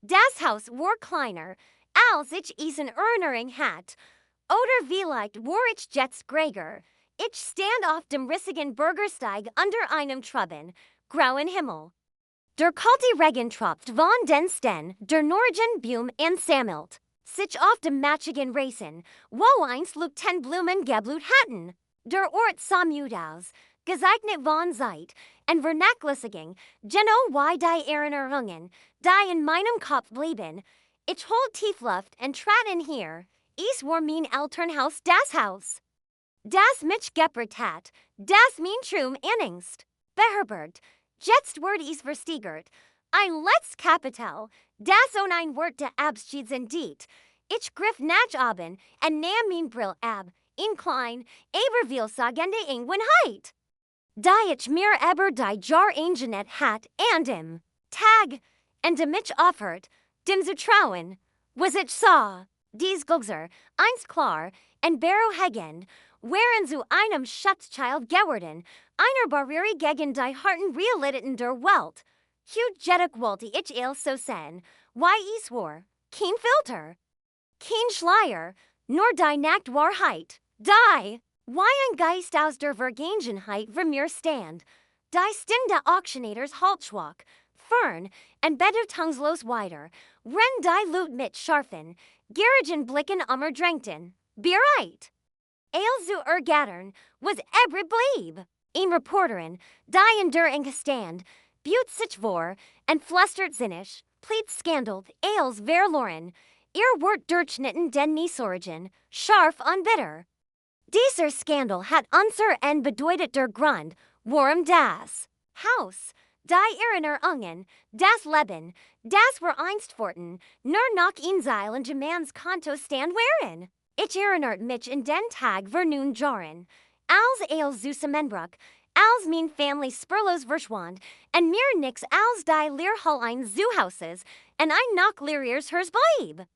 Das Haus war kleiner, als ich einen Erinnerung hat. Oder vielleicht war ich jetzt Gregor. Ich stand auf dem rissigen Bürgersteig unter einem trüben, grauen Himmel. Der kalte Regen tropft von den Sten, der Norgen Baum ansammelt. Sich auf dem matschigen Rasen, wo einst Lukten Blumen geblut hatten. Der Ort sah müde aus, gezeichnet von Zeit, en Vernachlässigung, Geno wie die Erinnerungen, die in meinem Kopf blieben. Ich holt tief Luft und trat in hier. Es war mein Elternhaus, das Haus. Das mich geprägt hat, das mein Traum anningst, beherbergt. Jetzt wird es versteigert. Ein letztes Kapital, das und ein Wort der Abschied sind diet. Ich griff nach oben und nahm mein Brill ab, incline, aber viel sagende Ingwenheit. Da ich mir aber die Jar eingenet hat and im Tag und de mich offert, dem zu trauen, was ich sah, dies Gugser, einst klar, und Barrow Hagen, wären zu einem Schutzchild geworden, einer Barriere gegen die harten Realitäten der Welt. Hugh Jeddick wollte ich so sein, wie es war, kein Filter, kein Schleier, nur die Nacktwahrheit, die, wie ein Geist aus der Vergangenheit vor mir stand, die stinde Auctionators haltschwach, fern, und bedeutungslos weiter, renn die Lut mit scharfen, gierigen Blicken drängten, bereit. Ale zu ergattern, was ebrig blieb. Een Reporterin, die in der Stand, buut sich vor, en flustert zinnisch, pleet scandalt, ales verloren, ihr wort durchschnitten den Niesorgen, scharf und bitter. Dieser Skandal hat unser en bedeutet der Grund, warum das Haus, die Erinnerungen, das Leben, das wir einst forten, nur noch in Seil Gemans Konto stand wären. Ich erinnert mich in den Tag ver nun Jahren, als Zusammenbruch, als mein Family spurlos verschwand, en mir nix als die Leerhallein Zuhauses, en ein noch leeriers hers blieb.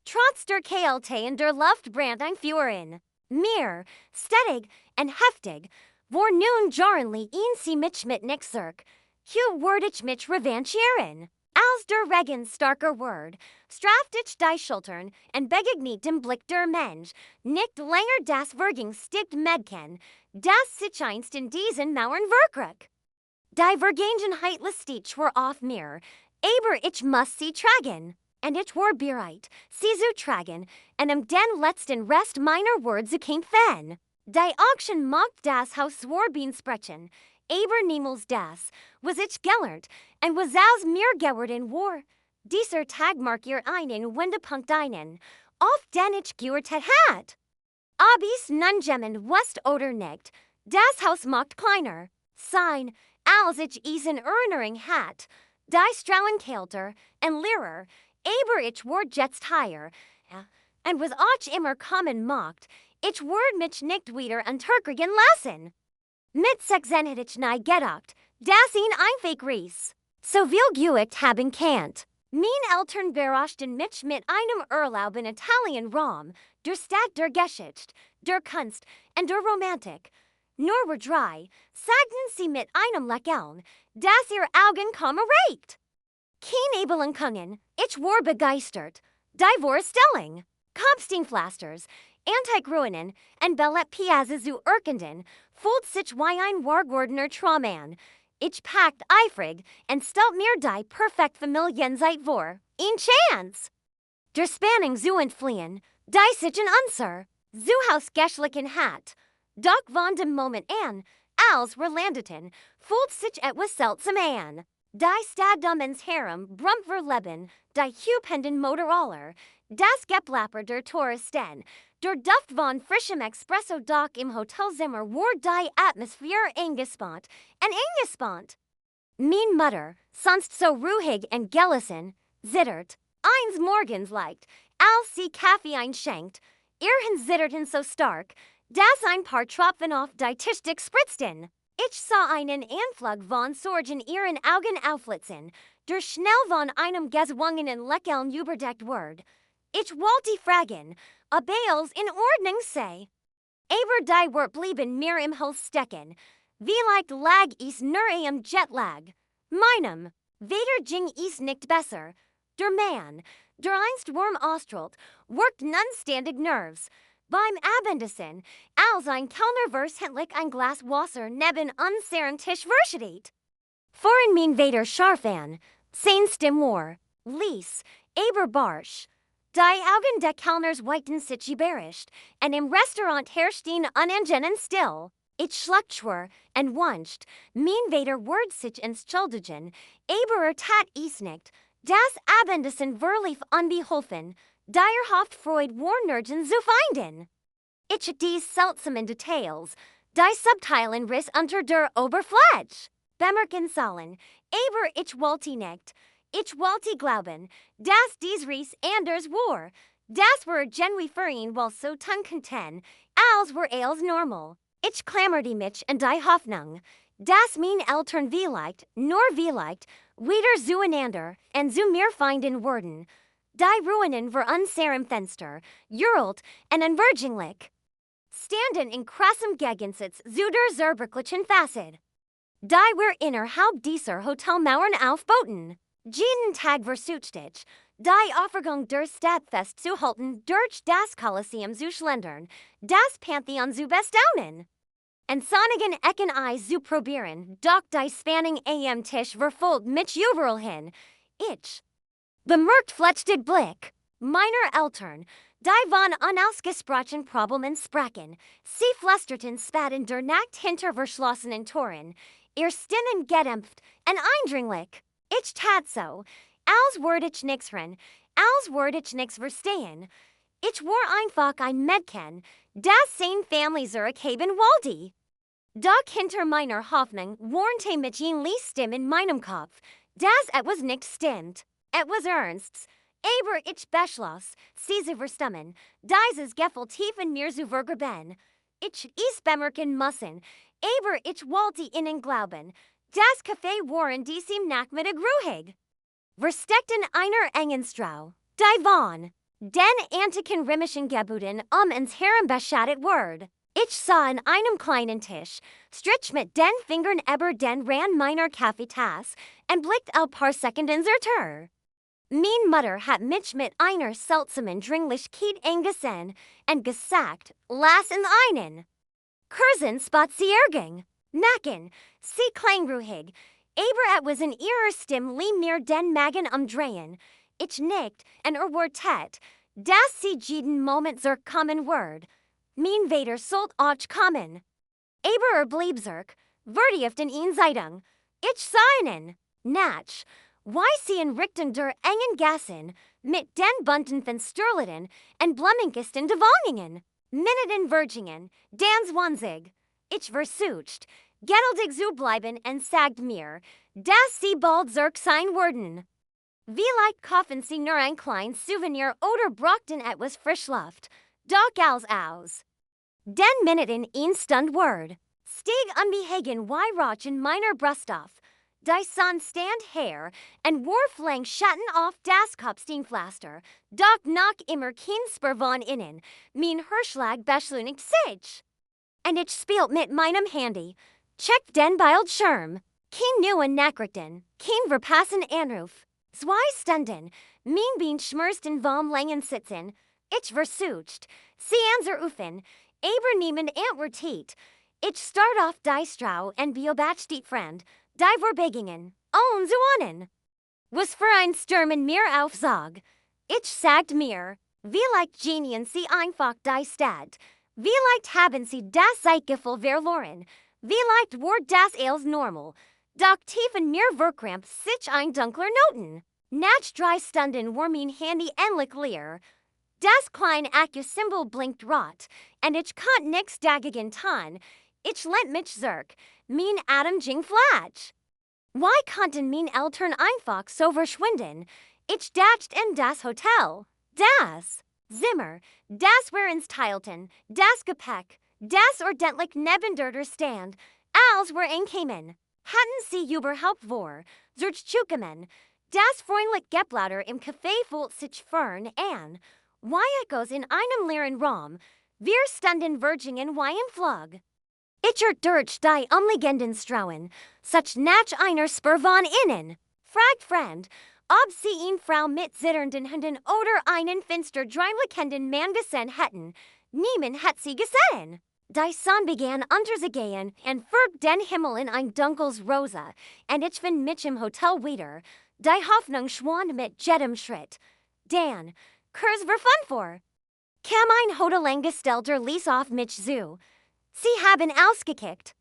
Trotz der Kälte in der Luft brand ein Fuhren. Mir, stedig en heftig, vor nun jarrenly ihn sie mich mit nix zurück, hu word ich mich revanchieren. Als der Regen starker word, straft ich die Schultern en begegnet dem Blick der Mensch, nicht länger das Vergingsstigt Medken, das sich einst in diesen Mauern verkrug. Die Vergangenheit lustig war auf mir, aber ich muss sie tragen, and ich war bereit, sie zu tragen, en den letzten Rest meiner Worte zu kämpfen. Die Auction mocht das Haus Swarbien sprechen, aber niemals das, was ich gelernt, en was aus mir geworden war. Dieser Tag markiert einen Wendepunkt einen, auf den ich geurteilt hat. Ob es nun gemmen west oder nicht, das Haus mocht kleiner, sein, als ich es in Erinnerung hat, die Strauen kälter en leerer, aber ich war jetzt higher, en was auch immer kommen mocht, ich ward mich nicht wieder unterkriegen lassen. Mit sechsen hätte ich nie gedacht, dass ihn einfach ries. So viel geübt haben kannt. Mein Eltern überraschten mich mit einem Urlaub in Italien Rom, der Stadt der Geschichte, der Kunst und der Romantik. Nur wir drei, sagten sie mit einem Lächeln, dass ihr Augen kaum erregt. Kein Ebelenkungen, ich war begeistert. Die war Stelling, Kopfsteinpflasters, Antikruinen und Bellet Piazza zu Erkenden, fühlt sich wie ein Wargordener Traumann. Ich packt eifrig und stellt mir die perfekt Familienzeit vor. Ein Chance! Der Spanning zu entfliehen, die sich ein Unser, zu hausgeschlichen hat. Doch von dem Moment an, als wir landeten, fühlt sich etwas seltsam an. Die Staddommens Harem brummt verleben, die hupenden Motorroller, das Geplapper der Touristen, der Duft von frischem Espresso Dock im Hotelzimmer war die Atmosphäre eingespannt und eingespannt. Mein Mutter, sonst so ruhig und gelassen, zittert, eins morgens leicht, als sie Kaffee einschenkt, ihren zitterten so stark, dass ein paar Tropfen auf die Tischdecke spritzten. Ich sah einen Anflug von Sorgen ihren Augen aufblitzen, der schnell von einem gezwungenen Lächeln überdeckt wurde. Ich wollte fragen, ob alles in Ordnung sei. Aber die Wort blieben mir im Hals stecken. Vielleicht lag es nur am Jetlag. Meinem, weder ging es nicht besser. Der Man, der einst warm Ostralt, worked nunstandig Nerves. Beim Abendessen, als ein Kellner händlich ein Glas Wasser neben unseren Tisch verschüttet. Foreign mein Vader scharf an, seins dem Moor, ließ, aber barsch. Die Augen der Kellners weiten sich überrascht, und im Restaurant herrschten unangenehm still. Ich schluckschwur, und wünscht, mein Vader word sich entschuldigen, aber tat es nicht. Das Abendessen verlief unbeholfen, Haupt Freud war nirgends zu finden. Ich dies seltsamen Details, die Subteilen riss unter der Oberfläche. Bemerken sollen, aber ich wollte nicht. Ich wollte glauben, dass dies Ries anders war. Das war genuin weil so tunconten, als war als normal. Ich klammerte mich in die Hoffnung, dass mein Eltern vielleicht, nur vielleicht, wieder zueinander und zu mir finden würden. Die Ruinen war unserem Fenster, juralt und unvergänglich. Standen in krassem Gegensatz zu der zerbrachlichen Fassade. Die wir innerhalb dieser Hotelmauern aufboten. Jeden Tag versuchte, die Aufregung der Stadtfest zu halten, durch das Kolosseum zu schlendern, das Pantheon zu bestaunen. Und sonnigen Ecken Eis zu probieren, doch die Spanning am Tisch verfolgt mich überall hin. Ich bemerkt flechtet Blick, meiner Eltern, die von unausgesprochen Problemen sprachen, sie flüsterten spaten der Nacht hinter verschlossenen Toren, ihr Stimmen gedämpft und eindringlich. Ich tat so, als würde ich nix hören, als würde ich nix verstehen. Ich war einfach ein Mädchen, das sein Family zurückhaben wollte. Doch hinter meiner Hoffnung warnte mich ein Stimme in meinem Kopf, dass etwas nicht stimmt. Etwas Ernsts. Aber ich beschloss, sie zu verstummen, dieses Gefühl tief in mir zu vergraben. Ich bemerken müssen, aber ich wollte ihnen glauben. Das Café war in diesem Nachmittag ruhig. Wir steckten einer engen Strau, die von den antiken römischen Gebäuden ins heranbeschattet ward. Ich sah an einem kleinen Tisch, strich mit den Fingern über den Rand meiner Kaffeetasse und blickt ein paar Sekunden zur. Mein Mutter hat mich mit einer seltsamen Dringlichkeit angesehen und gesagt, lass ihn einen. Kurzen Spaziergang. Nacken, sie klang ruhig, aber etwas in ihrer Stimme ließ mir den Magen umdrehen. Ich nickte und war tat, dass sie jeden Moment zurückkommen ward. Mein Vater sollt auch kommen. Aber blieb zurück, vertieft in ihn Zeitung. Ich sah ihn. Natsch, why sie in Richten der engen Gassen, mit den bunten Fensterläden und blumenkasten de Wohnungen. Minuten Virgingen, dans Wanzig. Ich versucht, geduldig zu bleiben und sagt mir, dass sie bald zurück sein würden. Vielleicht kaufen sie nur ein kleines Souvenir oder brachten etwas Frischluft, doch als aus. Den Minuten ein Stund word, stieg unbehagen wie Rauch in meiner Brust auf. Die Sonne stand her und warf lang Schatten auf das Kopfsteinpflaster, doch noch immer kein Spur von innen, mein Hirschlag beschleunigt sich. Und ich spielt mit meinem Handy, checkt den Bildschirm, kein neuen Nachrichten, kein verpassen Anruf. 2 Stunden, mein Bein schmersten vom langen Sitzen, ich versucht, sie anzurufen, aber niemand antwortet. Ich start auf die Strau und beobachte die Friend, die Verbegingen, und so on. Was für ein Sturm in mir aufsog. Ich sagt mir, vielleicht genien sie einfach die Stadt, vielleicht haben sie das Zeitgefühl verloren, vielleicht war das als normal, doch tief in mir verkrampft sich ein dunkler Noten. Nach 3 Stunden war mein Handy endlich leer. Das kleine Akkusymbol blinkt rot, und ich konnte nix dagegen tun. Ich lehnt mich zurück, mein Atem ging flach. Why konnten mein Eltern einfach so verschwinden? Ich dachte in das Hotel, das Zimmer, das wir uns teilten, das Gepäck, das ordentlich neben der Stand, als wir ankamen. Hatten sie überhaupt vor, zurückzukommen? Das freundlich Geplauder im Café fühlt sich fern an. Why echoes in einem leeren Raum? Wir standen Virgingen wie im Flug. Ich durch die umliegenden Strauen, such nach einer Spur von innen. Fragt Friend, Obsehen Frau mit zitternden Händen oder einen Finster dreimlichenden Mann gesehen hätten, niemand hat sie gesehen. Die Sonne begann unterzugehen und färbt den Himmel in ein dunkles Rosa, und ich find mich im Hotel wieder. Die Hoffnung schwand mit jedem Schritt. Dan, Kurs wir vor. Kam ein Hotelangestellter ließ auf mich zu. Sie haben ausgekickt.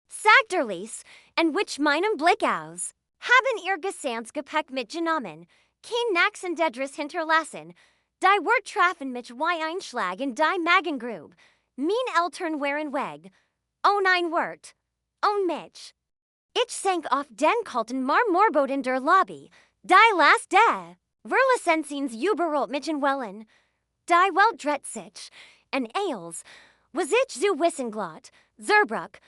Sagt der Lies, und wich meinem Blick aus. Haben ihr Gesangsgepäck mitgenommen, kein Naxendedris hinterlassen. Die Wort trafen mich wie ein Schlag in die Magengrube. Mein Eltern waren weg. Ohne ein Wort. Ohne mich. Ich sank auf den kalten Marmorboot in der Lobby. Die last day. Verlacensins überrollt mich in Wellen. Die Welt dreht sich. En Eils. Was ich zu Wissenglot. Zerbruch.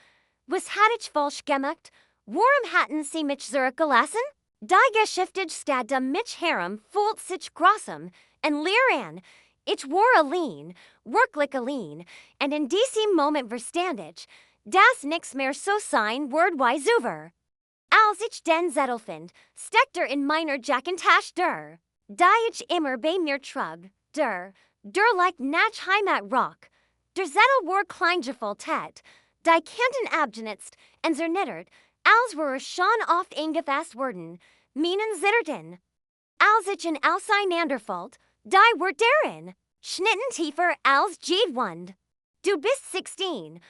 Was hat ich falsch gemacht? Warum hatten sie mich zurückgelassen? Die Geschichte stad de mich herum fühlt sich grausam. En leer an. Ich war allein. Wirklich allein. And in diesem Moment verstand ich, dass nix mehr so sein wordwise over. Als ich den Zettel find, steckt in meiner Jackentasche der. Die ich immer bei mir trug, der like nach Heimat rock. Der Zettel war kleingefoltet. Die Kanten abgenutzt en zernittert, als wir schon oft eingefasst worden, meinen zitterten. Als ich in auseinanderfällt, die wird darin. Schnitten tiefer als jedwand. Du bist 16.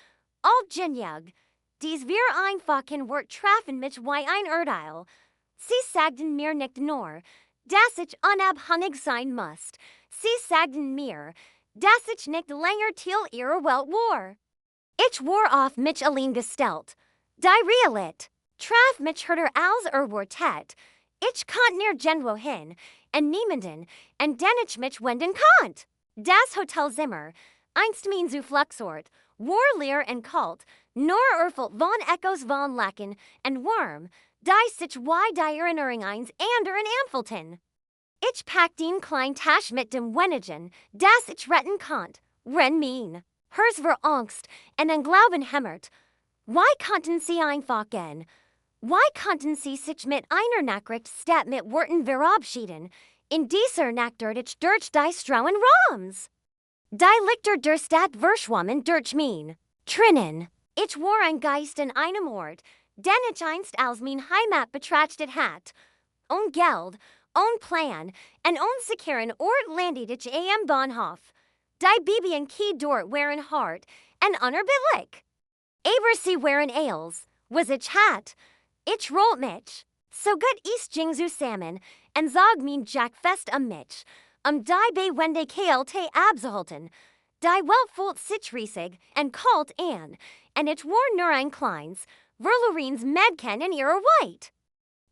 Alt genjug. Dies wir einfach in Wort trafen mich wie ein Urteil. Sie sagten mir nicht nur, dass ich unabhängig sein musst. Sie sagten mir, dass ich nicht länger Teil ihrer Welt war. Ich war auf mich allein gestellt. Die Realit. Traf mich hörter als Wort. Ich konnte nirgendwo hin, en niemanden, en den ich mich wenden konnt. Das Hotelzimmer, einst mein Zufluchtsort, war leer en kalt, nur erfüllt von Echos von Lachen en warm, die sich wie die Erinnerung eins anderen Ampfelten. Ich packte ein klein Tasch mit dem Wenigen, das ich retten konnt, ren mein. Hers war Angst, en ein Glauben hämmert. Why konnten sie einfach gehen? Why konnten sie sich mit einer Nachricht statt mit Worten verabschieden? In dieser Nacht ich durch die Strauen Rams. Die Lichter der Stadt verschwommen durch mein Trinnen. Ich war ein Geist in einem Ort, den ich einst als mein Heimat betrachtet hat. Ohne Geld, ohne Plan, en ohne sicheren Ort landet ich am Bahnhof. Die Babyen Key dort waren hart, en unerbittlich. Aber sie waren Eils, was ich hat. Ich rollt mich. So gut ist ging zusammen, en zog mein Jack fest mich. Die bewende KLT abzuhalten. Die Welt fühlt sich riesig en kalt an, en ich war nur ein kleins, Verlorins Mädchen in ihrer White.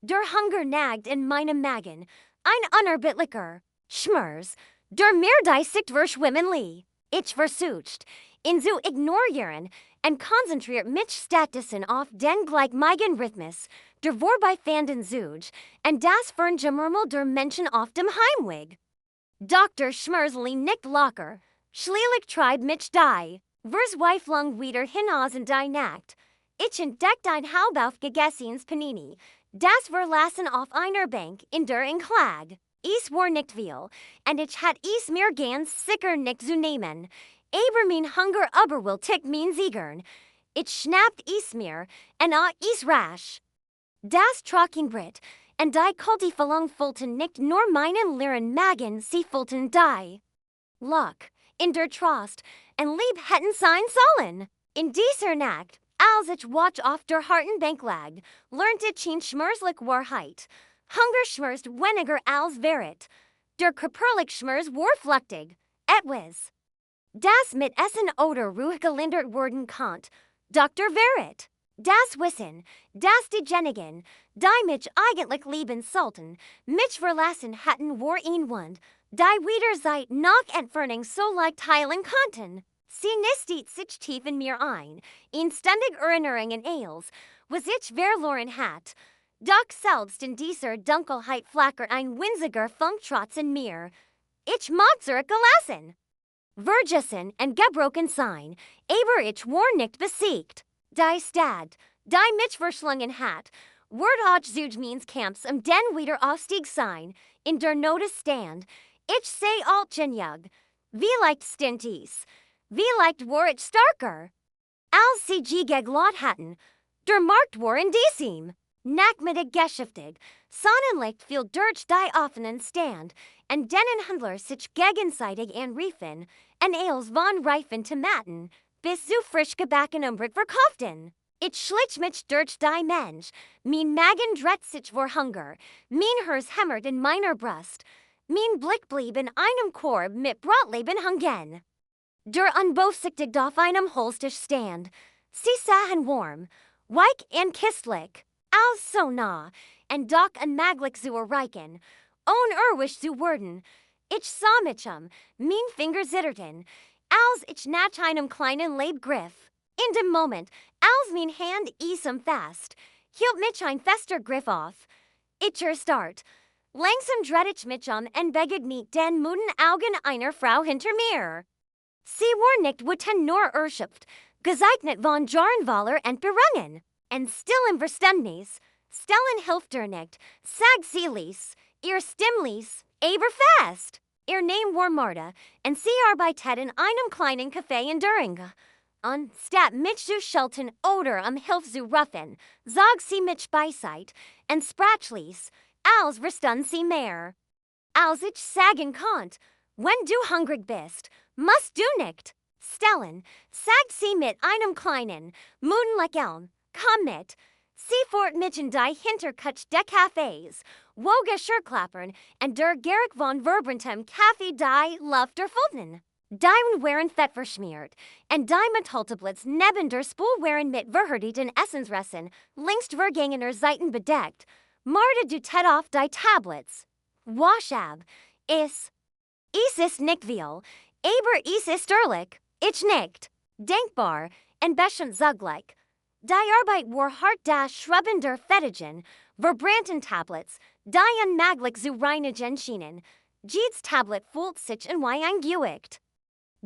Der Hunger nagt in meinem Magen, ein unerbittlicher Schmerz, der mir die Sicht verschwimmen lie. Ich versucht, ihn zu ignorieren, en konzentriert mich stattdessen auf den gleichmäßigen Rhythmus, der vorbeifanden Zug, en das Ferngemurmel der Menschen auf dem Heimweg. Dr. Schmerzli nicht locker, schließlich trieb mich die, Verzweiflung wieder hinaus in die Nacht. Ich entdeckte ein halb aufgegessenes Panini, das verlassen auf einer Bank in der Enklag. Ich war nicht viel, en ich hat es mir ganz sicher nicht zu nehmen. Aber mein Hunger überwältigt mein Siegern. Ich schnappt es mir, en es rasch. Das Trockenbrett, en die kalte Verlangen füllten nicht nur meinen leeren Magen, sie füllten die Luck, in der Trost, en Lieb hätten sein sollen. In dieser Nacht, als ich watch auf der harten Bank lag, lernte ich in schmerzlich Wahrheit. Hunger schmerzt weniger als Verit. Der körperlich Schmerz war flüchtig. Etwas, das mit Essen oder ruhig gelindert worden konnt. Dr. Verit. Das Wissen, das diejenigen, die mich eigentlich lieben sollten, mich verlassen hatten war ein Wund, die wieder seit nach Entfernung so leicht teilen konnten. Sie nistet sich tief in mir ein, in ständig Erinnerungen als, was ich verloren hat. Doch selbst in dieser Dunkelheit flackert ein winziger Funk trotz in mir. Ich mag zurückgelassen. Vergessen en gebrochen sein, aber ich war nicht besiegt. Die Stadt, die mich verschlungen hat, Word auch zuge means camps den wieder Aufstieg sein, in der Notice stand. Ich say altgenjug. Vielleicht stinties. Vielleicht war ich starker. Als sie geg lot hatten. Der Markt war in diesem. Nachmittag geschäftig. Sonnenlicht fiel durch die offenen stand. En denen Handler sich gegenseitig anriefen. En ales von reifen Tomaten. Bis zu frisch gebacken Umbrig verkauften. Ich schlich mich durch die Mensch. Mein Magen dreht sich vor Hunger. Mein Herz hämmert in meiner Brust. Mein Blick blieb in einem Korb mit Brotleben hungen. Der unbeaufsichtigt auf einem Holztisch stand. Sie sahen warm, weich und kistlich, als so nah, und doch unmöglich zu erreichen, unerwisch zu werden. Ich sah mich mein Finger zitterten, als ich nach einem kleinen Leib griff. In dem Moment, als mein Hand isem fast, hielt mich ein fester Griff auf. Ich erstarrt. Langsam dreht ich mich und begegnet den müden Augen einer Frau hinter mir. Sie war nicht wuten nur erschöpft, gezeichnet von Jarnwaller und Berungen. Und still im Verständnis, stellen hilft nicht, sag sie ließ, ihr Stimm ließ, aber fest. Ihr Name war Marta, und sie arbeitet in einem kleinen Café in Düringen. Anstatt mich zu schelten oder Hilf zu rufen, sag sie mich beiseit, und sprach ließ, als verstund sie mehr. Als ich sagen konnt, wenn du hungrig bist, musst du nicht stellen, sagt sie mit einem kleinen, müden Lächeln, komm mit. Sie fort mich in die Hinterkutsch der Cafés, wo Geschirrklappern und der Gerig von Verbrentem Kaffee die Luft erfüllten. Die waren fett verschmiert, und die Metalltablets neben der Spul waren mit verhärteten Essensresten längst vergangener Seiten bedeckt. Marta du tet auf die Tablets. Wasch ab. Es ist nicht viel, aber es ist ehrlich. Ich nicht. Denkbar, und bestimmt zugleich. Die Arbeit war hart das Schrubben der fettigen, verbrannten Tablets, die unmöglich zu reinigen schienen. Jedes Tablet fühlt sich in wie eingeügt.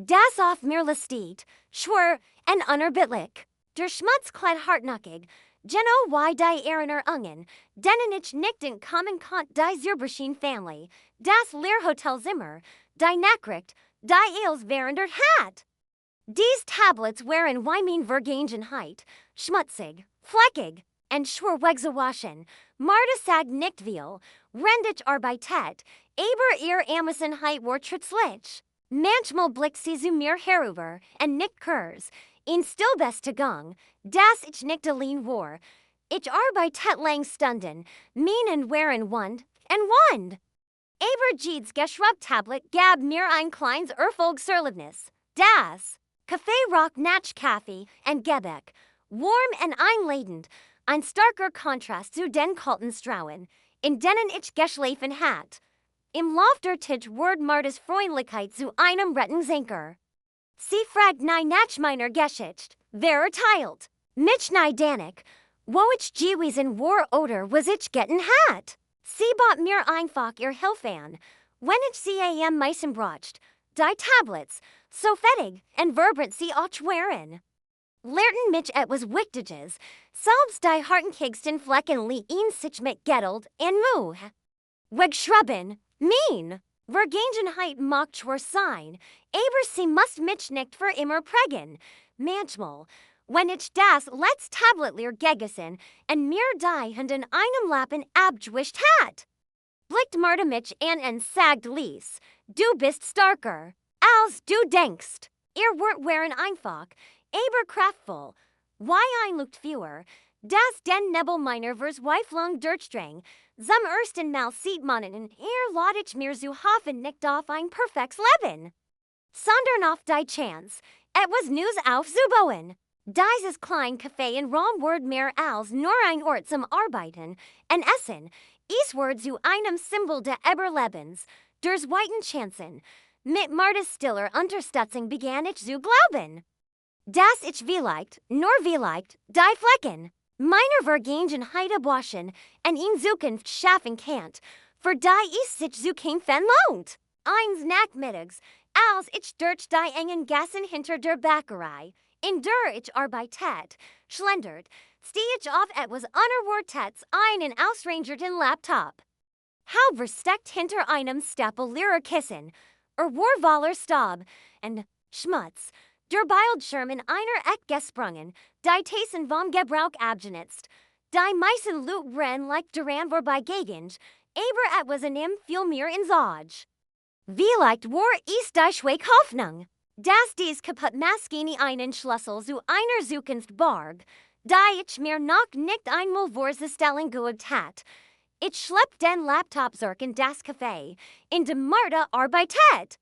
Das auf mir lastet, schwer und unerbittlich. Der Schmutz kleidt hartnäckig, genau wie die Erinner Ungen, denen ich nicht entkommen konnte die Zerbrachen Family, das Lehrhotelzimmer, die Nachricht, die Els während der Hat. Diese Tablets waren wie mein Vergangenheit, schmutzig, fleckig, und schwer wegzuwaschen. Marta sagt nicht viel, rendet arbeitet, aber ihr Amazonheit war trutzlich. Manchmal blickt sie zu mir herüber, und nickt kurz, in Stillbestigung, dass ich nicht allein war. Ich arbeitet lang Stunden, meinen waren Wund und Wund. Aber jedes Geschrubbtablet gab mir ein kleines Erfolgserlebnis. Das Kaffee roch nach Kaffee und Gebäck, warm und einladend, ein starker Kontrast zu den kalten Strauen, in denen ich geschlafen hat. Im Lauf der Tisch ward Martas Freundlichkeit zu einem Rettensenker. Sie fragt nach meiner Geschichte, wer teilt. Mich danik, wo ich gewesen war oder was ich getten hat. Sie bot mir einfach ihr Hilfe an, wenn ich sie am meisten bracht. Die Tablets, so fettig und vibrant sie auch waren. Lehrten mich etwas Wichtiges, selbst die hartenkigsten Flecken liehen sich mit Geduld und Mühe. Wegschrubben, mean. Vergangenheit mag zwar sein, aber sie muss mich nicht für immer prägen. Manchmal, wenn ich das letzte Tablet leer gegessen und mir die Hand in einem Lappen abgewischt hat. Blickt Marta mich an und sagt ließ, du bist starker, als du denkst. Ihr Wort waren einfach, aber kraftvoll. Why ein Luft fewer, das den Nebel meiner vers Weiflung durchstrang, zum ersten Mal sieht man in lad ich mir zu hoffen nicht auf ein perfektes Leben. Sondern auf die Chance, etwas News aufzubauen. Dieses klein Café in Rom ward mehr als nur ein Ort zum Arbeiten und Essen, es ward zu einem Symbol des Überlebens, des weiten Chancen. Mit Martas stiller Unterstützung begann ich zu glauben, dass ich vielleicht, nur vielleicht, die Flecken meiner Vergangenheit abwaschen und in Zukunft schaffen kann, für die es sich zu kämpfen lohnt. Eines Nachmittags, als ich durch die engen Gassen hinter der Bäckerei, in der ich arbeitet, schlendert, Stehe ich auf etwas unerwartetes einen ausrangerten Laptop. How versteckt hinter einem Stapel leerer Kissen, voller Staub, and Schmutz, der Bildschirm in einer Ecke gesprungen, die Tassen vom Gebrauch abgenutzt, die meisten Leute rennen like daran vorbeigegend, aber etwas in ihm viel mehr ins Auge. Vielleicht war es die Schwach Hoffnung, dass dies kaputt Maschine einen Schlüssel zu einer Zukunft barg, die ich mir noch nicht einmal vorzustellen geübt hat. Ich schlepp den Laptop zurück in das Café, in dem Marta arbeitet.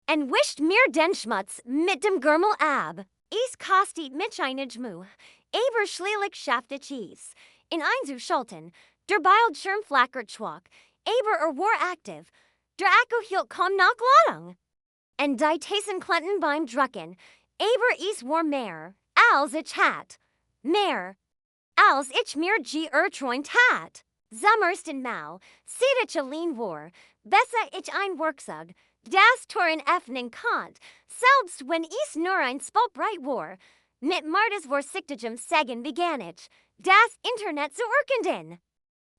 Und wischt mir den Schmutz mit dem Gürmel ab. Es kostet mich eine Mühe, aber schließlich schafft ich es. In einzuschalten, der Bildschirm flackert schwach, aber war aktiv. Der Akku hielt kaum noch Ladung. Und die Tassen klemmten beim Drucken, aber es war mehr, als ich hat. Mehr, als ich mir erträumt hat. Zum Mal, seit ich allein war, besser ich ein Werkzeug, das Toren öffnen konnt, selbst wenn es nur ein Spotbreit war. Mit Martas vorsichtigem Segen begann ich, das Internet zu erkunden.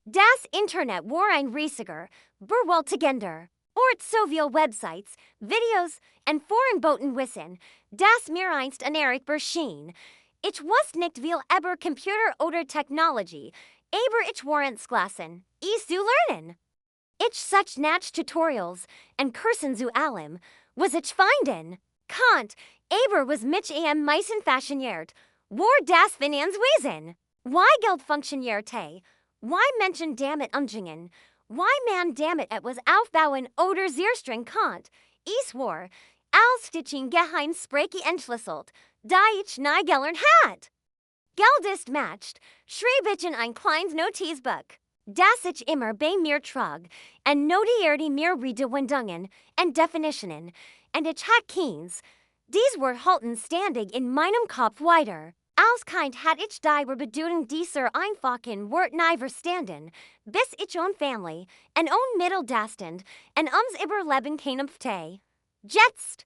Das Internet war ein riesiger, bewältigender Ort so viel Websites, Videos und Forenboten wissen, dass mir einst an Eric schien. Ich wusste nicht viel über Computer oder Technology, aber ich war entschlossen, es zu lernen. Ich such nach Tutorials und Kursen zu allem, was ich finden konnt, aber was mich am meisten fasziniert, war das Finanzwesen. Why Geld funktionierte, why Menschen damit umgingen, why man damit etwas aufbauen oder zerstringen konnt, es war, als ich in Geheimsprache entschlüsselt, die ich nie gelernt hat. Geld ist matched, schrieb ich in ein kleines Notizbuch, das ich immer bei mir trug, und notierte mir Redewendungen und Definitionen, und ich hat keins. Dies war halten ständig in meinem Kopf weiter. Als Kind hat ich die Bedeutung dieser einfachen Wort nie verstanden, bis ich on Family, und on Mitteldastand, und Überleben kämpfte. Jetzt,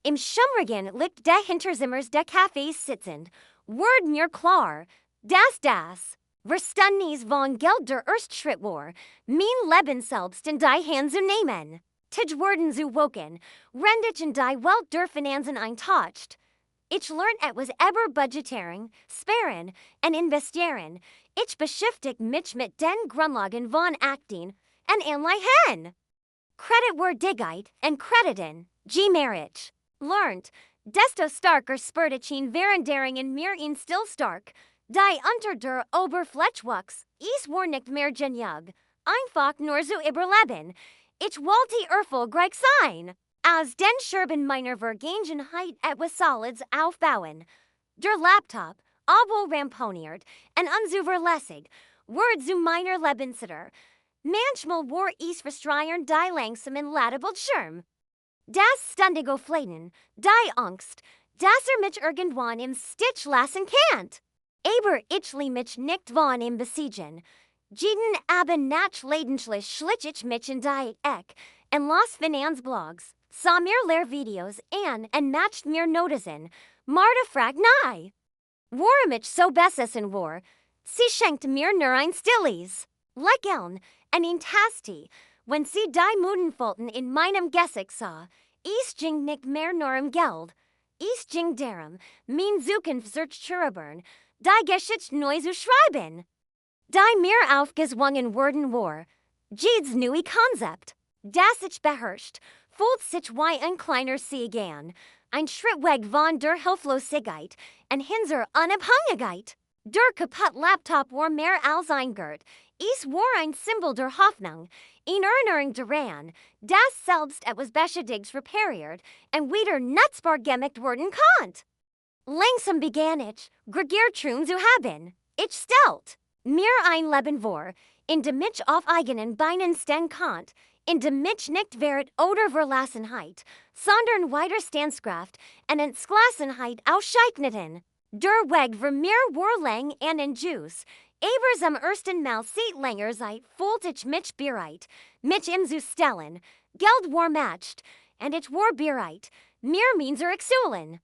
im Schummrigen liegt der Hinterzimmers der Cafés sitzend, word mir klar, das, Verständnis von Geld der Erstschritt war, mein Leben selbst in die Hand zu nehmen. Tij worden zu woken, rendig in die Welt der Finanzen eintaucht. Ich lernt etwas über Budgetering, Sparen und Investieren. Ich beschäftigt mich mit den Grundlagen von Acting und Anleihen. Kreditwürdigkeit und Krediten, Marriage. Lernt, desto starker spürt ich ihn während in mir ihn still stark. Die unter der Oberfläche wuchs, es war nicht mehr genieg. Einfach nur zu überleben. Ich wollte erfolgreich sein. Als den Scherben meiner Vergangenheit etwas Solids aufbauen. Der Laptop, obwohl ramponiert und unzuverlässig, war zu meiner Lebensretter. Manchmal war es frustrierend die langsamen Ladebildschirm. Das ständige Fladen, die Angst, dass mich irgendwann im Stich lassen kann. Aber ich ließ mich nicht von ihm besiegen. Jeden Abend nach leidenschaftlich schlich ich mich in die Ecke und las Finanzblogs, sah mir Lehrvideos an und matcht mir Notizen. Marta fragt nahe. Warum ich so besessen war, sie schenkte mir nur ein Stilles. Lächeln und ein Tasti, wenn sie die Mudenfolten in meinem Gesicht sah. Es ging nicht mehr nur um Geld. Es ging darum, mein Zukunft zu erobern, die Geschichte neu zu schreiben. Die mir aufgezwungen worden war, jedes neue Konzept, das ich beherrscht, fühlt sich wie ein kleiner Segen, ein Schritt weg von der Hilflosigkeit und hin zur Unabhängigkeit. Der kaputt Laptop war mehr als ein Gurt, es war ein Symbol der Hoffnung, in Erinnerung daran, dass selbst etwas Beschädigtes repariert und wieder nutzbar gemacht werden konnte. Langsam begann ich, Gregiertrum zu haben. Ich stellt mir ein Leben vor, in dem ich auf eigenen Beinen stehen konnte, in dem ich nicht Wert oder Verlassenheit, sondern Widerstandskraft und Entschlossenheit ausscheideten. Der Weg für mir war lang und in Juice, aber zum ersten Mal seit langer Zeit fühlte ich mich bereit, mich ihm zu stellen. Geld war matched, und ich war bereit, mir mein zu exulen.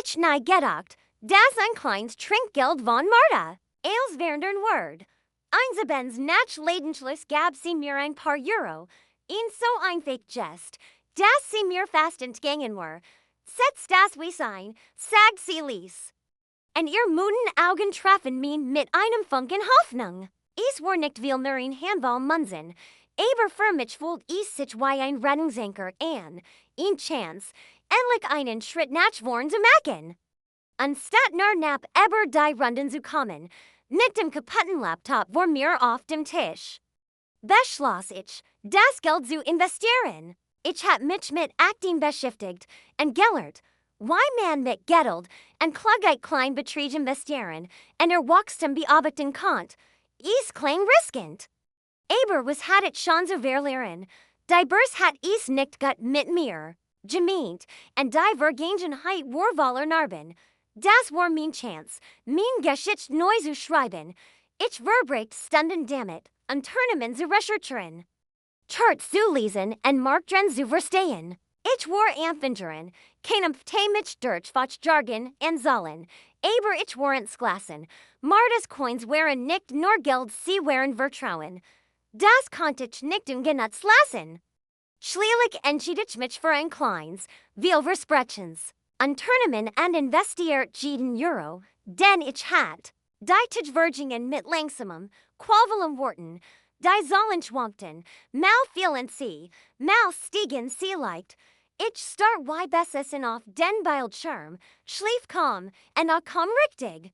Ich nie gedacht, dass ein kleines Trinkgeld von Marta als verandern word. Einzabens nach leidenschaftlich gab sie mir ein paar Euro. In so ein fake jest, dass sie mir fast entgangen war. Setzt das wie sein, sagt sie ließ. Und ihr muten Augen trafen min mit einem Funken Hoffnung. Es war nicht viel nur ein Handball Munsen. Aber für mich fühlt es sich wie ein Rettungsanker an, ein Chance, endlich einen Schritt nach vorn zu machen. Anstatt nur knapp über die Runden zu kommen, mit dem kaputten Laptop vor mir auf dem Tisch. Beschloss ich, das Geld zu investieren. Ich hab mich mit Acting beschäftigt und gelernt, wie man mit Geld und Klugheit klein Beträge investieren und Wachstum beobachten kann. Es klang riskant. Aber was hat ich schon so verlieren? Die Börs hat es nicht gut mit mir. Gemeint, und die Vergangenheit war voller Narben. Das war mein Chance, mein Geschichte neu zu schreiben. Ich verbrecht Stunden damit, und Tournament zu recherchieren. Charts zu lesen und Markttrends zu verstehen. Ich war Anfängerin, keinem mich durch Fachjargon und Zahlen, aber ich war's glassen. Mardas Coins waren nicht nur Geld, sie waren Vertrauen. Das konnte ich nicht genutzt lassen. Schließlich entschied ich mich für ein kleines, viel Versprechens. Ein Tournament und investiert jeden Euro, den ich hat. Die Tischvergingen mit langsamem, qualvolem Worten, die sollen schwankten, mal fielen sie, mal stiegen sie leicht. Ich start wie bessessen auf den Bildschirm, schlief kaum, und auch kaum richtig.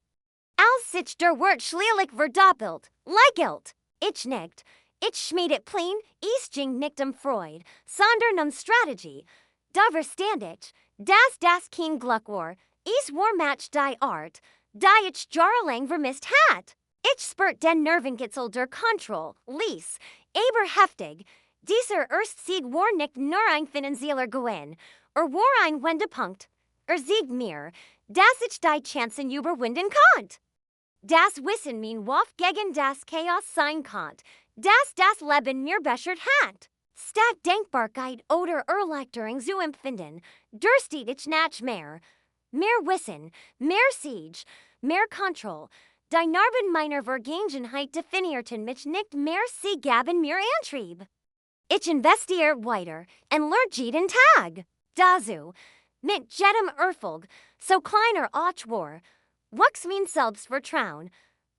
Als sich der Wort schließlich verdoppelt, likelt, ich nicht. Ich schmiedet plein, es ging nicht Freud, sondern Strategie. Da verstand ich, dass das kein Glück war, es war match die Art, die ich jahrelang vermisst hat. Ich spürt den Nervenkitzel der Kontrolle, ließ, aber heftig. Dieser Sieg war nicht nur ein finanzieller Gewinn, war ein Wendepunkt. Sieg mir, dass ich die Chancen überwinden konnte. Das Wissen mein Wurf gegen das Chaos sein konnte, dass das Leben mir beschert hat. Statt Denkbarkeit oder Erleichterung zu empfinden, durstet ich nach mehr. Mehr Wissen, mehr Siege, mehr Kontrolle. Die Narben meiner Vergangenheit definierten mich nicht mehr, sie gaben mir Antrieb. Ich investiere weiter und lernt jeden Tag. Dazu, mit jedem Erfolg, so kleiner auch war, wuchs mein Selbstvertrauen.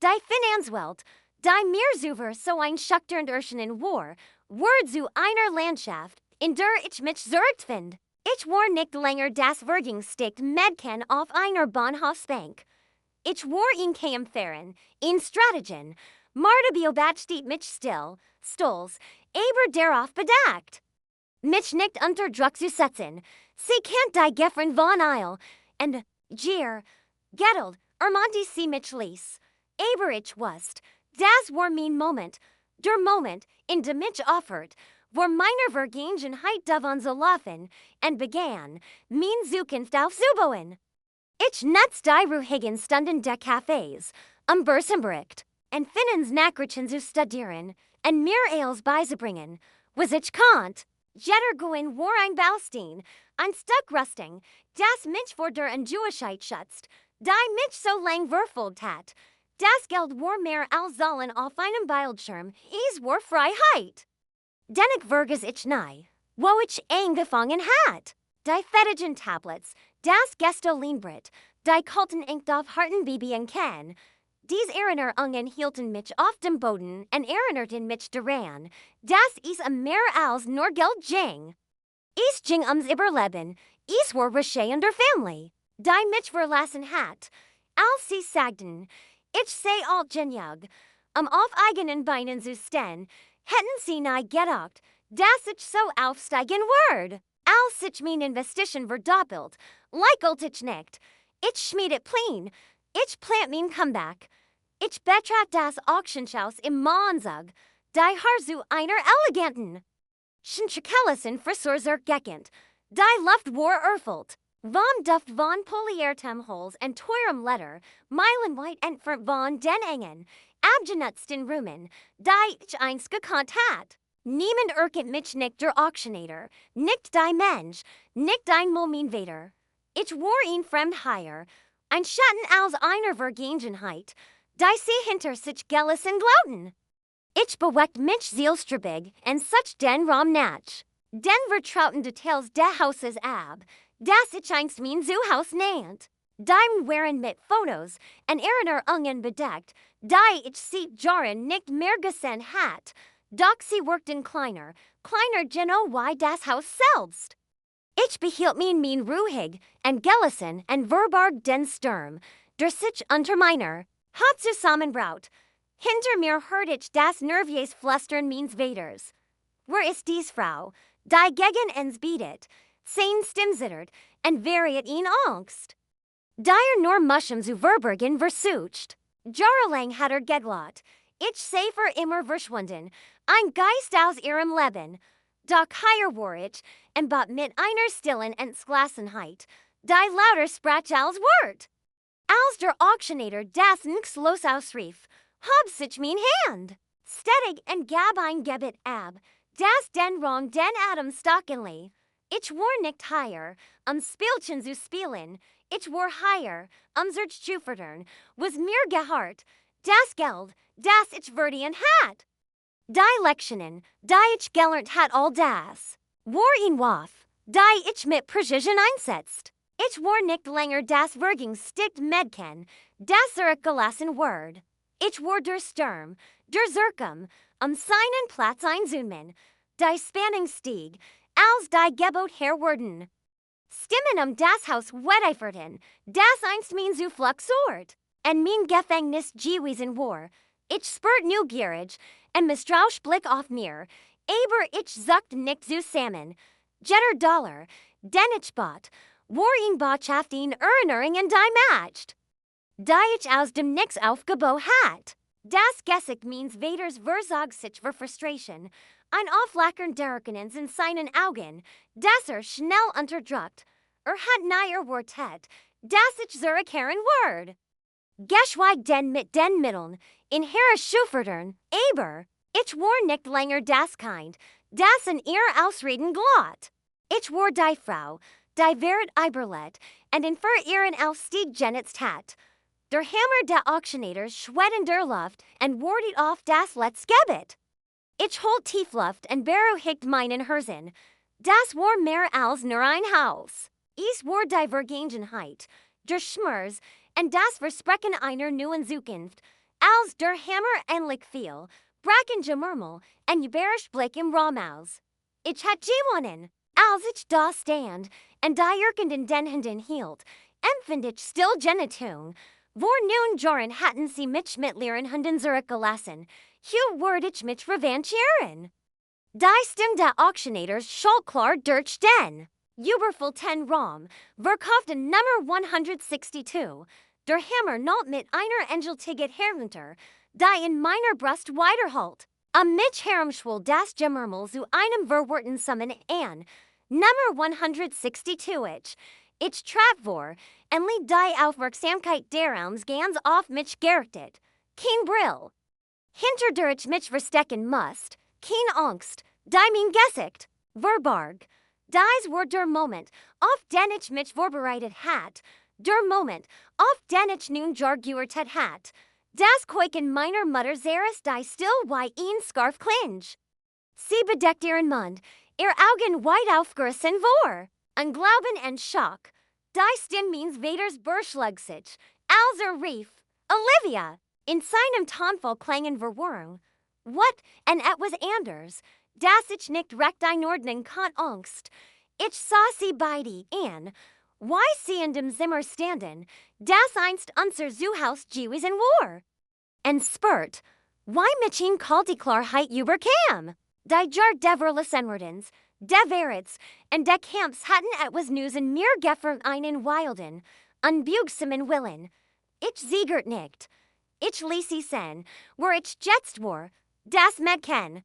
Die Finanzwelt, die mir zuver so ein schüchtern erscheinen war, zu einer Landschaft, in der ich mich zurückfind. Ich war nicht länger das Vergingstick Mädchen auf einer Bahnhofsbank. Ich war in Kämpferin, in Strategien. Marta beobachtete mich still, stolz, aber darauf bedacht. Mich nicht unter Druck zu setzen. Sie kennt die Gefahren von Eil, und Gier, Geld, ermahnte sie mich ließ. Aber ich wusste, das war mein Moment, der Moment, in dem ich offert, wo meiner Vergangenheit davon zu laufen, und begann, mein Zukunft aufzubauen. Ich nutzte die ruhigen Stunden der Cafés, Börsenbericht, und Finanznachrichten zu studieren, und mir Ales beizubringen, was ich konnte. Jeder Gewinn war ein Baustein, ein Stück Rüstung, das mich vor der Unjuigkeit schützt, die mich so lang verfolgt hat. Das Geld war mehr als Zahlen auf einem Bildschirm, es war Freiheit. Denn ich vergaß ich nie, wo ich angefangen hat. Die fettigen Tablets, das Gestolinbrett, die kalten Ink auf harten Babyen kann. Dies Erinnerungen hielten mich auf dem Boden und erinnerten mich daran, dass es mehr als nur Geld ging. Es ging Überleben, es war Rache und der Family, die mich verlassen hat. Als sie sagten, ich sei alt genug, auf eigenen Beinen zu stehen, hätten sie nie gedacht, dass ich so aufsteigen würde. Als ich meine Investition verdoppelt, likelt ich nicht. Ich schmiedet plein. Ich plant mein Comeback. Ich betracht das Auctionshaus im Mansag, die Haar zu einer eleganten Schenchekellesen Frisur geckend, die Luft war erfüllt. Vom Duft von poliertem Holz und teurem Leder, meilenweit entfernt von den engen, abgenutzten Räumen, die ich einst gekannt hat. Niemand erkennt mich nicht der Auctionator, nicht die Mensch, nicht ein Mulminvader. Ich war ein Fremdheier, ein Schatten aus einer Vergangenheit, Die sie hinter sich Gelesen glauten. Ich bewegt mich zielstrebig and such den Rom nach. Den vertrauten details de Hauses ab, das ich einst mein Zuhaus nennt. Dime waren mit Fotos and Ungen bedeckt, die ich sieht Jahre nicht mehr gesehen hat. Doch sie workten kleiner genau wie das Haus selbst. Ich behielt mein ruhig and gelesen and verbarg den Sturm, der sich unter meiner hat zusammenbraut. Hinter mir hört ich das nerviös Flüstern meines Vaters. Wer ist dies Frau, die gegen uns bietet, sein Stimm zittert, and variet ihn Angst? Dire nur Muschem zu verbergen versucht. Jahrelang hat gedlot, ich sei für immer verschwunden, ein Geist aus ihrem Leben. Doch higher war ich, und bat mit einer stillen Entschlossenheit, die lauter sprach als Wort. Als der Auctionator das nix los ausrief, hab sich mein Hand. Stedig and gab ein Gebet ab, das den Wrong den Adam stockenly. Ich war nicht higher, Spielchen zu spielen, ich war higher, sich zu verdern, was mir gehart, das Geld, das ich verdient hat. Die Lektionen, die ich gelernt hat all das, war ihn waff, die ich mit Precision einsetzt. Ich war nicht länger das Vergingsstickt Medken, das zurückgelassen Word. Ich war der Sturm, der Zirkum, seinen Platz einzunehmen, die Spanning stieg, als die Gebot herwurden. Stimmen das Haus wedeiferten, das einst mein Zufluchtsort, en mein Gefängnis gewesen war. Ich spürt neugierig, en misstrauisch Blick auf mir, aber ich sucht nicht zusammen. Jetter Dollar, den ich bot, war ihn Botschaft in Erinnerung und die matcht. Die ich aus dem Nix aufgebo hat. Das Gesicht means Vaters verzog sich für Frustration, ein Auflackern derkenens in seinen Augen, das schnell unterdrückt. Hat naher Wortet, das ich zurückkehren Word. Geschweig den mit den Mitteln, in Herre Schuferdern, aber, ich war nicht länger das Kind, das in ihr Ausreden glott. Ich war die Frau, die Wert Iberlet, und in für ihren Aufstieg genetzt hat. Der Hammer der Auctionators schwed in der Luft und wartet auf das Let's Gebet. Ich holt Tiefluft und beruhigt meinen Herzen. Das war mehr als nur ein Haus. Es war die Vergangenheit, der Schmerz, und das Versprechen einer neuen Zukunft. Als der Hammer endlich fiel, brachen Gemurmel und geberisch Blick im Raum aus. Ich hat gewonnen. Als ich da stand, und die Irkenden den Händen hielt, empfand ich still Genitung. Vor nun Joren hatten sie mich mit leeren Hunden zurückgelassen. Hier wurde ich mich revanchieren. Die Stimme der Auctionators schall klar durch den. Übervoll 10 Rom, verkauften Nummer 162. Der Hammer not mit einer Engeltiget herunter, die in meiner Brust weiterholt. Am mich herumschwul das Gemurmel zu einem verworten Summen an. Nummer 162 ich trat vor, und lied die Aufmerksamkeit daraus ganz auf mich gerichtet. Kein Brill. Hinter der ich mich verstecken musst, kein Angst, die mein Gesicht, verbarg. Dies war der Moment, auf den ich mich vorbereitet hat, der Moment, auf den ich nun geurteilt hat. Das Quaken meiner Mutter Zeres die still wie ein Scarf clinch. Sie bedeckt ihren Mund, ihr Augen weit aufgerissen vor. Unglauben und Schock. Die Stimme means Vaters Burschlug sich, als rief, Olivia, in seinem Tonfall klangen Verwirrung. What, and etwas anders, das ich nicht recht einordnen kann Angst. Ich sah sie beide an, why sie in dem Zimmer standen, das einst unser Zuhaus gewesen war. En spurt, why mich ihn kalt die Klarheit überkam. Die Jar Deverles Enwardens, de Verits, und de Camps hatten etwas News in mir gefern einen Wilden, unbugsamen Willen. Ich siegert nicht. Ich ließe sen, wo ich jetzt war, das Medken.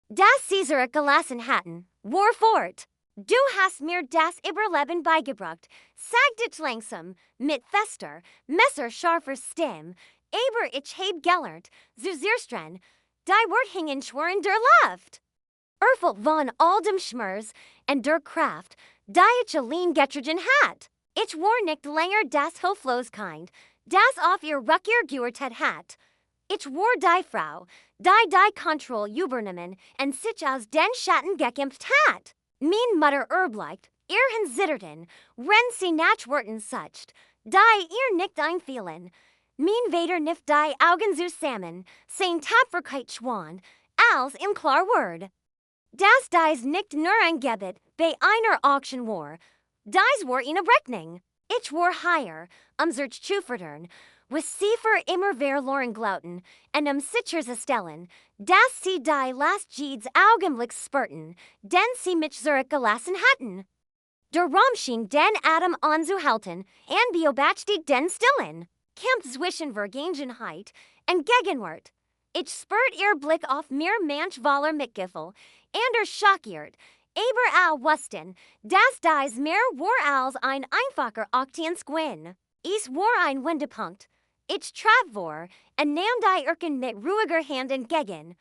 Das Caesar gelassen hatten, war fort. Du hast mir das Überleben beigebracht, sagt ich langsam, mit fester, messerscharfer Stimme, aber ich heb gelernt, zu zerstren, die Wort hingen schweren der Luft. Erfelt von all dem Schmerz und der Kraft, die ich allein getragen hat. Ich war nicht länger das Hilfloskind, Das auf ihr Rückkehr geurtet hat. Ich war die Frau, die Kontroll übernehmen und sich aus den Schatten gekämpft hat. Mein Mutter erbleicht, ihr Zitterten, wenn sie nachwurten sucht, die ihr nicht einfielen. Mein Vater nicht die Augen zusammen, sein Tapferkeit schwan, als im klar Word. Das dies nicht nur ein Gebet bei einer Auction war, dies war eine Rechnung. Ich war higher, sich zu verdern, was sie für immer verloren glauten, und sichers stellen, dass sie die last Jeeds Augenblick spurten, den sie mich zurückgelassen hatten. Der Raum schien den Adam anzuhalten, und beobachte den Stillen. Kämpf zwischen Vergangenheit und Gegenwart. Ich spürt ihr Blick auf mir manch voller Mitgefühl, und schockiert, aber auch wussten, dass dies mehr war als ein einfacher Oktansquin. Es war ein Wendepunkt. Ich trat vor, und nahm die Irken mit ruhiger Hand entgegen.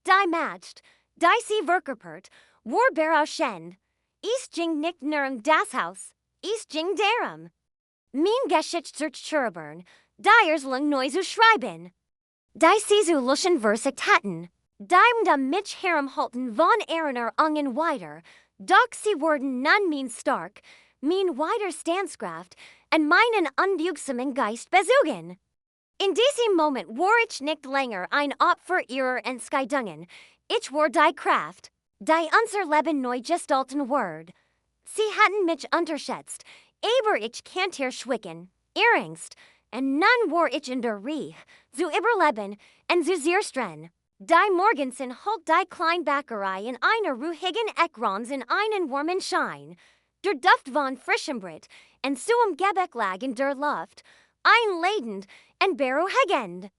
Die matcht, die sie verkörpert, war berauschend. Es ging nicht nur das Haus, es ging darum. Mein Geschichte zu schreiben, diers lang neu zu schreiben. Die sie zu luschen versigt hatten. Da mich herumhalten von Erinner ungen weiter, doch sie wurden nun mein stark, mein weiter Standskraft, und meinen unbüchsamen Geist besuchen. In diesem Moment war ich nicht länger ein Opfer ihrer Entscheidungen, ich war die Kraft, die unser Leben neu gestalten wird. Sie hatten mich unterschätzt, aber ich kannte schwicken, Angst, und nun war ich in der Rie, zu überleben und zu zerstreuen. Die Morgensen holt die Kleinbäckerei in einer ruhigen Eckrons in einen warmen Schein. Der Duft von frischem Brot und zum Gebäck lag in der Luft, einladend und beruhigend.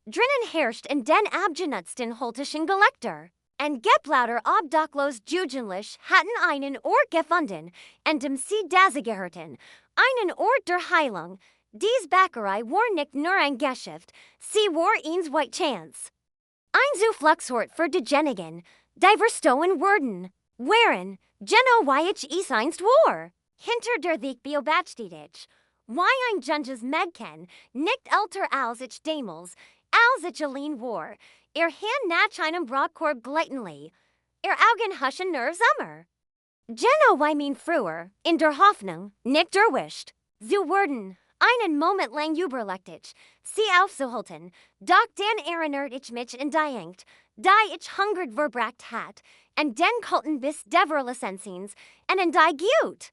Drinnen herrscht in den abgenutzten holtischen Gelächter. Und Geplauder obdachlos jugendlich hatten einen Ort gefunden, und sie gehörten, einen Ort der Heilung. Dies Bäckerei war nicht nur ein Geschäft, sie war eins White Chance. Ein Zufluchtsort für die Genigen, die verstohlen wurden, waren, ich es einst war. Hinter der Thik beobachtete ich, why ein Junges Medken, nicht älter als ich damals, als ich allein war, ihr Hand nach einem Brotkorb gleitenli, ihr Augen huschen nur Sommer. Why mein früher, in der Hoffnung, nicht erwischt, zu wurden, einen Moment lang überlegt ich, sie aufzuhalten, doch dann erinnert ich mich in die Angst, die ich hungert verbracht hat, und den kalten bis Deverlescenzins, und in die Gut.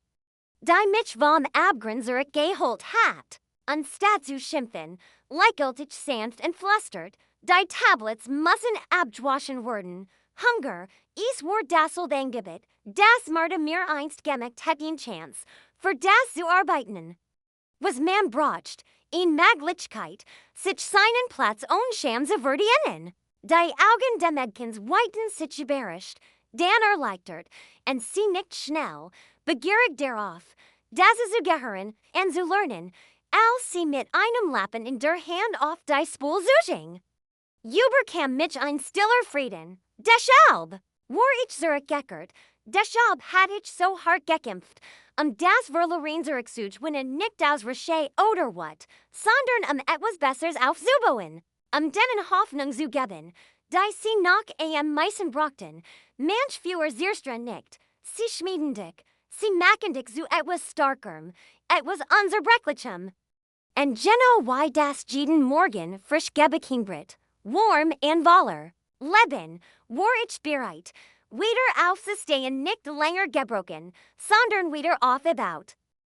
Die mich vom Abgrund zurückgeholt hat, anstatt zu schimpfen, lächelt ich sanft und flüstert, die Tablets müssen abgewaschen werden. Hunger, es war das Angebot, das mir einst gemacht hätten Chance, für das zu arbeiten. Was man braucht, in Maglichkeit, sich seinen Platz ohne Scham zu verdienen. Die Augen der Mädchens weiten sich überrascht, dann erleichtert, und sie nicht schnell, begierig darauf, das zu gehören und zu lernen, als sie mit einem Lappen in der Hand auf die Spul suchen. Überkam mich ein stiller Frieden, deshalb war ich zurückgekehrt, deshalb hat ich so hart gekämpft, das Verloren zurückzugewinnen, nicht aus Rache oder what, sondern etwas Besseres aufzubauen, denen Hoffnung zu geben, die sie noch am meisten brauchten, manch fewer Zerstren nicht, sie schmieden dich, sie machen dich zu etwas Starkerem, etwas Unzerbrechlichem. Und why das jeden Morgen frisch gebekinbrit, warm und voller, Leben, war ich bereit, wieder aufzustehen, nicht länger gebrochen, sondern wieder aufgebaut.